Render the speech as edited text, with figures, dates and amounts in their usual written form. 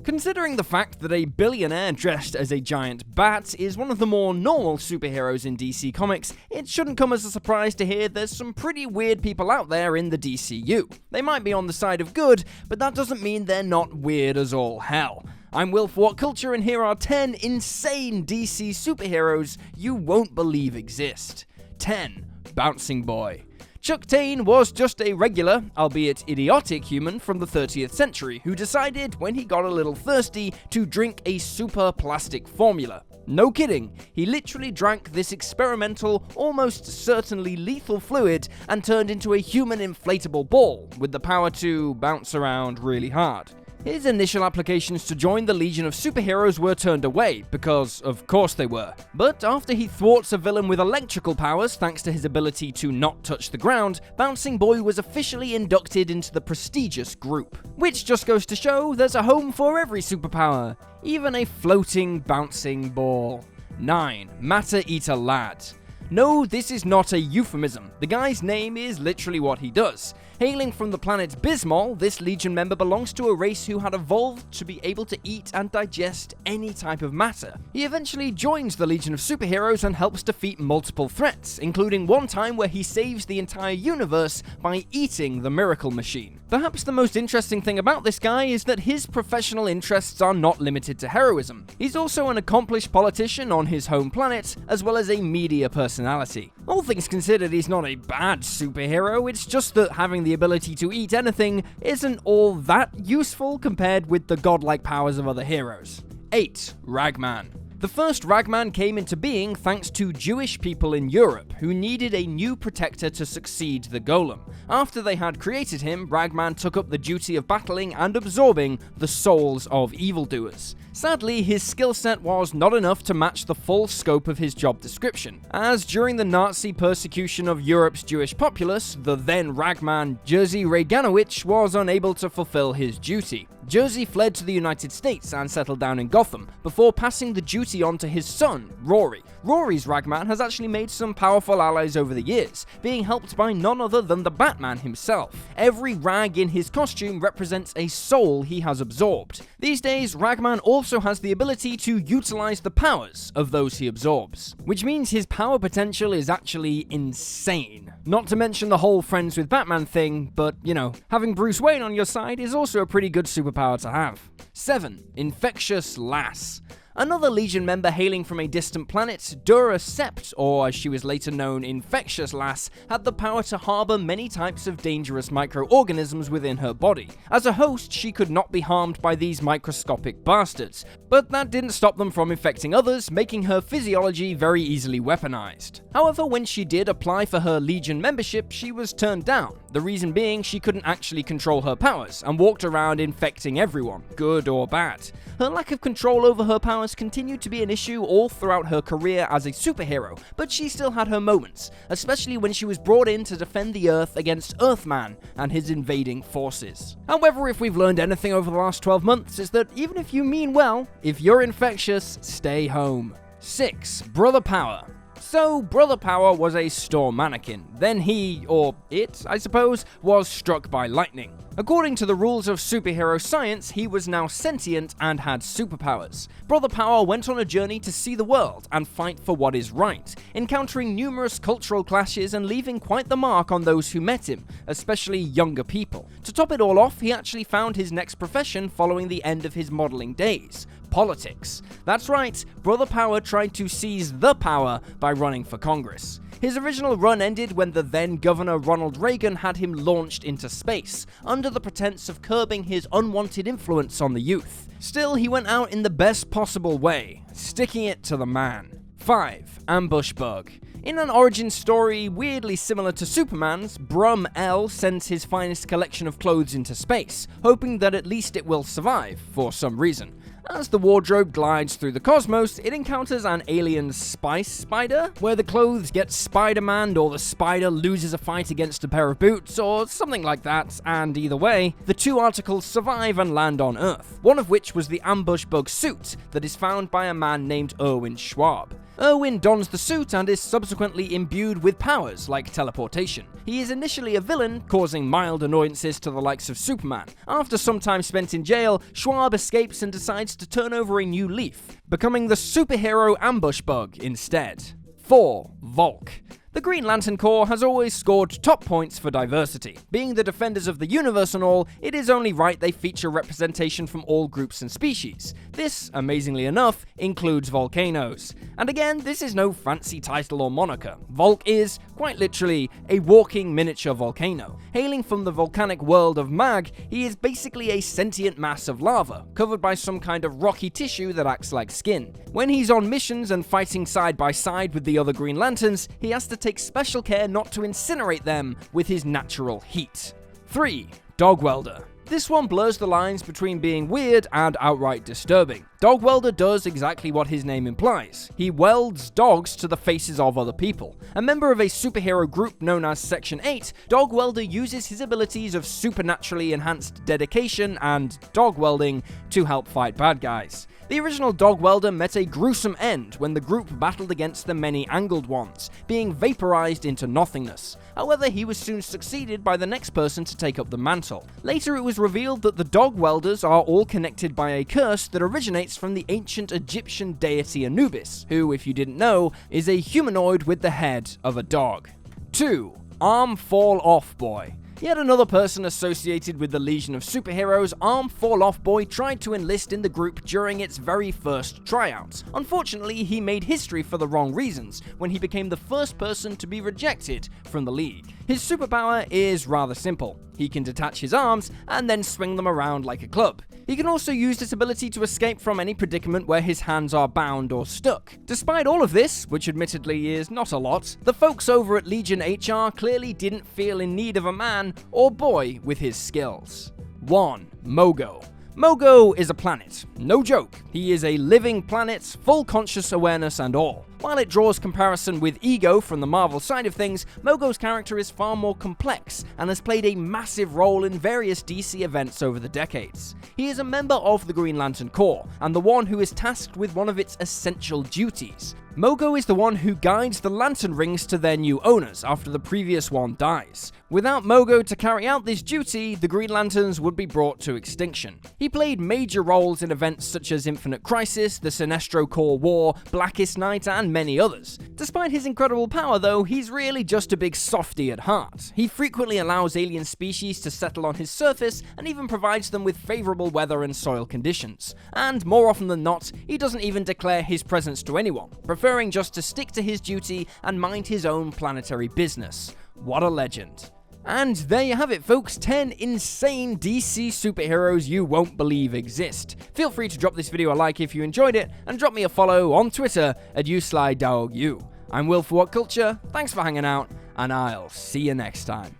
Considering the fact that a billionaire dressed as a giant bat is one of the more normal superheroes in DC Comics, it shouldn't come as a surprise to hear there's some pretty weird people out there in the DCU. They might be on the side of good, but that doesn't mean they're not weird as all hell. I'm Will for What Culture, and here are 10 insane DC superheroes you won't believe exist. 10. Bouncing Boy. Chuck Tane was just a regular, albeit idiotic human from the 30th century who decided, when he got a little thirsty, to drink a super plastic formula. No kidding, he literally drank this experimental, almost certainly lethal fluid and turned into a human inflatable ball with the power to bounce around really hard. His initial applications to join the Legion of Superheroes were turned away, because of course they were. But after he thwarts a villain with electrical powers thanks to his ability to not touch the ground, Bouncing Boy was officially inducted into the prestigious group. Which just goes to show there's a home for every superpower, even a floating bouncing ball. 9. Matter Eater Lad. No, this is not a euphemism. The guy's name is literally what he does. Hailing from the planet Bismol, this Legion member belongs to a race who had evolved to be able to eat and digest any type of matter. He eventually joins the Legion of Superheroes and helps defeat multiple threats, including one time where he saves the entire universe by eating the Miracle Machine. Perhaps the most interesting thing about this guy is that his professional interests are not limited to heroism. He's also an accomplished politician on his home planet, as well as a media personality. All things considered, he's not a bad superhero, it's just that having the ability to eat anything isn't all that useful compared with the godlike powers of other heroes. 8. Ragman. The first Ragman came into being thanks to Jewish people in Europe who needed a new protector to succeed the Golem. After they had created him, Ragman took up the duty of battling and absorbing the souls of evildoers. Sadly, his skill set was not enough to match the full scope of his job description, as during the Nazi persecution of Europe's Jewish populace, the then Ragman Jerzy Reganowicz was unable to fulfill his duty. Jerzy fled to the United States and settled down in Gotham, before passing the duty on to his son, Rory. Rory's Ragman has actually made some powerful allies over the years, being helped by none other than the Batman himself. Every rag in his costume represents a soul he has absorbed. These days, Ragman also has the ability to utilize the powers of those he absorbs, which means his power potential is actually insane. Not to mention the whole friends with Batman thing, but you know, having Bruce Wayne on your side is also a pretty good superpower to have. 7. Infectious Lass. Another Legion member hailing from a distant planet, Dura Sept, or as she was later known, Infectious Lass, had the power to harbour many types of dangerous microorganisms within her body. As a host, she could not be harmed by these microscopic bastards, but that didn't stop them from infecting others, making her physiology very easily weaponized. However, when she did apply for her Legion membership, she was turned down, the reason being she couldn't actually control her powers, and walked around infecting everyone, good or bad. Her lack of control over her powers continued to be an issue all throughout her career as a superhero, but she still had her moments, especially when she was brought in to defend the Earth against Earthman and his invading forces. However, if we've learned anything over the last 12 months, is that even if you mean well, if you're infectious, stay home. 6. Brother Power. So, Brother Power was a store mannequin. Then he, or it, I suppose, was struck by lightning. According to the rules of superhero science, he was now sentient and had superpowers. Brother Power went on a journey to see the world and fight for what is right, encountering numerous cultural clashes and leaving quite the mark on those who met him, especially younger people. To top it all off, he actually found his next profession following the end of his modeling days: politics. That's right, Brother Power tried to seize the power by running for Congress. His original run ended when the then Governor Ronald Reagan had him launched into space, under the pretense of curbing his unwanted influence on the youth. Still, he went out in the best possible way, sticking it to the man. 5. Ambush Bug. In an origin story weirdly similar to Superman's, Brum L sends his finest collection of clothes into space, hoping that at least it will survive, for some reason. As the wardrobe glides through the cosmos, it encounters an alien spice spider, where the clothes get Spider-Man or the spider loses a fight against a pair of boots, or something like that, and either way, the two articles survive and land on Earth, one of which was the ambush bug suit that is found by a man named Erwin Schwab. Irwin dons the suit and is subsequently imbued with powers like teleportation. He is initially a villain, causing mild annoyances to the likes of Superman. After some time spent in jail, Schwab escapes and decides to turn over a new leaf, becoming the superhero ambush bug instead. 4. Volk. The Green Lantern Corps has always scored top points for diversity. Being the defenders of the universe and all, it is only right they feature representation from all groups and species. This, amazingly enough, includes volcanoes. And again, this is no fancy title or moniker. Volk is, quite literally, a walking miniature volcano. Hailing from the volcanic world of Mag, he is basically a sentient mass of lava, covered by some kind of rocky tissue that acts like skin. When he's on missions and fighting side by side with the other Green Lanterns, he has to take special care not to incinerate them with his natural heat. 3. DOG-WELDER. This one blurs the lines between being weird and outright disturbing. DOG-WELDER does exactly what his name implies. He welds dogs to the faces of other people. A member of a superhero group known as Section 8, DOG-WELDER uses his abilities of supernaturally enhanced dedication and dog welding to help fight bad guys. The original DOG-WELDER met a gruesome end when the group battled against the many angled ones, being vaporized into nothingness. However, he was soon succeeded by the next person to take up the mantle. Later, it was revealed that the DOG-WELDERs are all connected by a curse that originates from the ancient Egyptian deity Anubis, who, if you didn't know, is a humanoid with the head of a dog. 2. Arm Fall Off Boy. Yet another person associated with the Legion of Superheroes, Arm Fall Off Boy tried to enlist in the group during its very first tryouts. Unfortunately, he made history for the wrong reasons, when he became the first person to be rejected from the League. His superpower is rather simple. He can detach his arms and then swing them around like a club. He can also use this ability to escape from any predicament where his hands are bound or stuck. Despite all of this, which admittedly is not a lot, the folks over at Legion HR clearly didn't feel in need of a man or boy with his skills. 1. Mogo. Mogo is a planet. No joke. He is a living planet, full conscious awareness and all. While it draws comparison with Ego from the Marvel side of things, Mogo's character is far more complex and has played a massive role in various DC events over the decades. He is a member of the Green Lantern Corps, and the one who is tasked with one of its essential duties. Mogo is the one who guides the lantern rings to their new owners after the previous one dies. Without Mogo to carry out this duty, the Green Lanterns would be brought to extinction. He played major roles in events such as Infinite Crisis, the Sinestro Corps War, Blackest Night, and many others. Despite his incredible power though, he's really just a big softy at heart. He frequently allows alien species to settle on his surface and even provides them with favorable weather and soil conditions. And more often than not, he doesn't even declare his presence to anyone, preferring just to stick to his duty and mind his own planetary business. What a legend. And there you have it, folks, 10 insane DC superheroes you won't believe exist. Feel free to drop this video a like if you enjoyed it, and drop me a follow on Twitter at YouSlyDogU. I'm Will for What Culture, thanks for hanging out, and I'll see you next time.